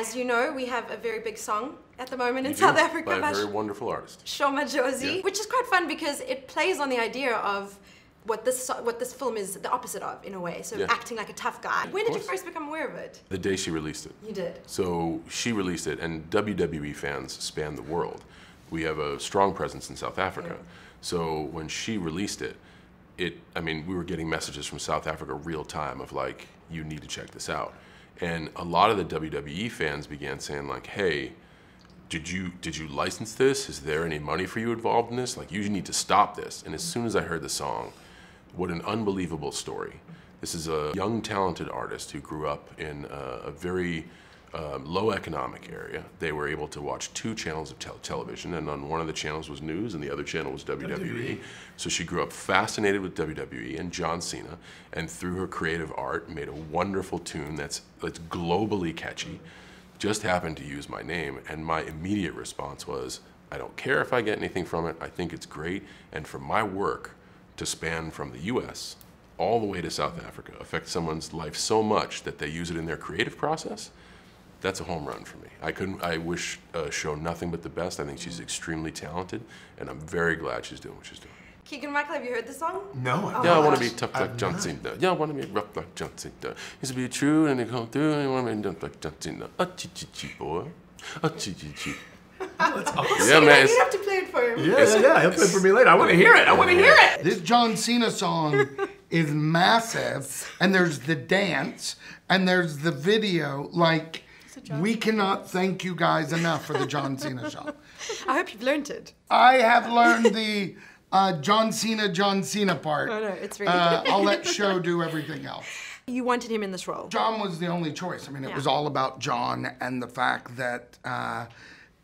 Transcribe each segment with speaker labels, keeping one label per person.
Speaker 1: As you know, we have a very big song at the moment in South Africa
Speaker 2: by a very wonderful artist,
Speaker 1: Sho Madjozi, which is quite fun because it plays on the idea of what this film is the opposite of, in a way. So acting like a tough guy. When did you first become aware of it?
Speaker 2: The day she released it.
Speaker 1: You did.
Speaker 2: So she released it, and WWE fans span the world. We have a strong presence in South Africa. So when she released it, I mean, we were getting messages from South Africa real time of like, you need to check this out. And a lot of the WWE fans began saying like, hey, did you license this? Is there any money for you involved in this? Like, you need to stop this. And as soon as I heard the song, what an unbelievable story. This is a young, talented artist who grew up in a very low economic area. They were able to watch 2 channels of television, and on one of the channels was news and the other channel was WWE. So she grew up fascinated with WWE and John Cena, and through her creative art made a wonderful tune that's globally catchy. Just happened to use my name, and my immediate response was, I don't care if I get anything from it, I think it's great, and for my work to span from the US all the way to South Africa, affect someone's life so much that they use it in their creative process, that's a home run for me. I wish Sho nothing but the best. I think she's extremely talented, and I'm very glad she's doing what she's doing.
Speaker 1: Keegan Michael, have you heard the song?
Speaker 3: No.
Speaker 2: Yeah, I want to be tough like John Cena. Yeah, I want to be rough like John Cena. Used to be true and they come through and I want to be tough like John Cena. A chi boy. A chi.
Speaker 3: That's awesome.
Speaker 2: Yeah, man.
Speaker 1: You have to play it for him.
Speaker 3: Yeah. He'll play it for me later. I want to hear it. I want to hear it.
Speaker 4: This John Cena song is massive, and there's the dance, and there's the video. Like, we cannot thank you guys enough for the John Cena song.
Speaker 1: I hope you've learned it.
Speaker 4: I have learned the John Cena part.
Speaker 1: Oh no, it's really good.
Speaker 4: I'll let Sho do everything else.
Speaker 1: You wanted him in this role.
Speaker 4: John was the only choice. I mean, it was all about John and the fact that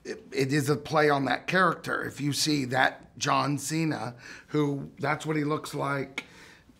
Speaker 4: it is a play on that character. If you see that John Cena, who that's what he looks like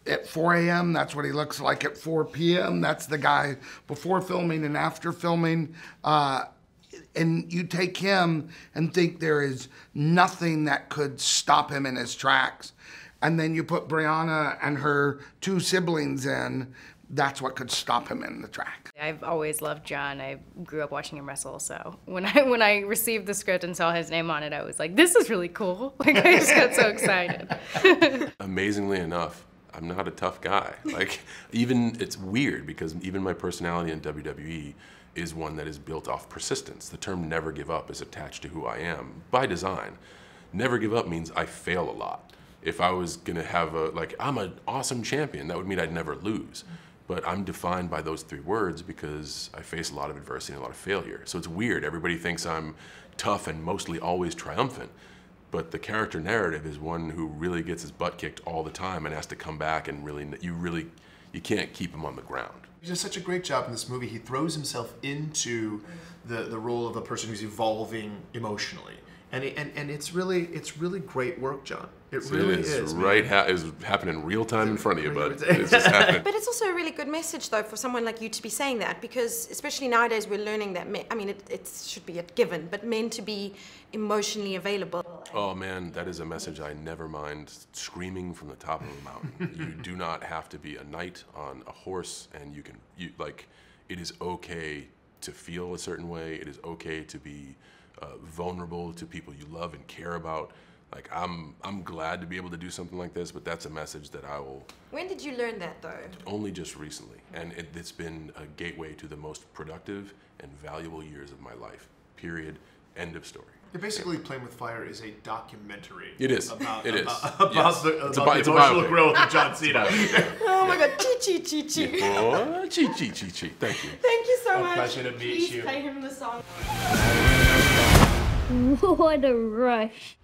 Speaker 4: at 4 a.m., that's what he looks like at 4 p.m., that's the guy before filming and after filming. And you take him and think there is nothing that could stop him in his tracks. And then you put Brianna and her 2 siblings in, that's what could stop him in the track.
Speaker 5: I've always loved John. I grew up watching him wrestle, so when I received the script and saw his name on it, I was like, this is really cool. Like, I just got so excited.
Speaker 2: Amazingly enough, I'm not a tough guy. Like, it's weird because even my personality in WWE is one that is built off persistence. The term never give up is attached to who I am by design. Never give up means I fail a lot. If I was gonna have I'm an awesome champion, that would mean I'd never lose. But I'm defined by those 3 words because I face a lot of adversity and a lot of failure. So it's weird, everybody thinks I'm tough and mostly always triumphant. But the character narrative is one who really gets his butt kicked all the time and has to come back and you can't keep him on the ground.
Speaker 3: He does such a great job in this movie. He throws himself into the role of a person who's evolving emotionally. And it's really great work, John. It really is.
Speaker 2: It's happening in real time in front of you, but it's just happening.
Speaker 1: But it's also a really good message, though, for someone like you to be saying that, because especially nowadays we're learning that, it should be a given, but men to be emotionally available.
Speaker 2: Oh man, that is a message I never mind screaming from the top of a mountain. You do not have to be a knight on a horse, and it is okay to feel a certain way. It is okay to be vulnerable to people you love and care about. Like, I'm glad to be able to do something like this, but that's a message that I will...
Speaker 1: When did you learn that, though?
Speaker 2: Only just recently, and it's been a gateway to the most productive and valuable years of my life, period, end of story.
Speaker 3: Basically, Playing with Fire is a documentary.
Speaker 2: It is.
Speaker 3: About
Speaker 2: the
Speaker 3: emotional growth of John Cena.
Speaker 1: Oh my God, chi.
Speaker 2: Oh, chi. Thank you.
Speaker 1: Thank you so much.
Speaker 3: Pleasure to meet you.
Speaker 1: Please play him the song.
Speaker 6: What a rush.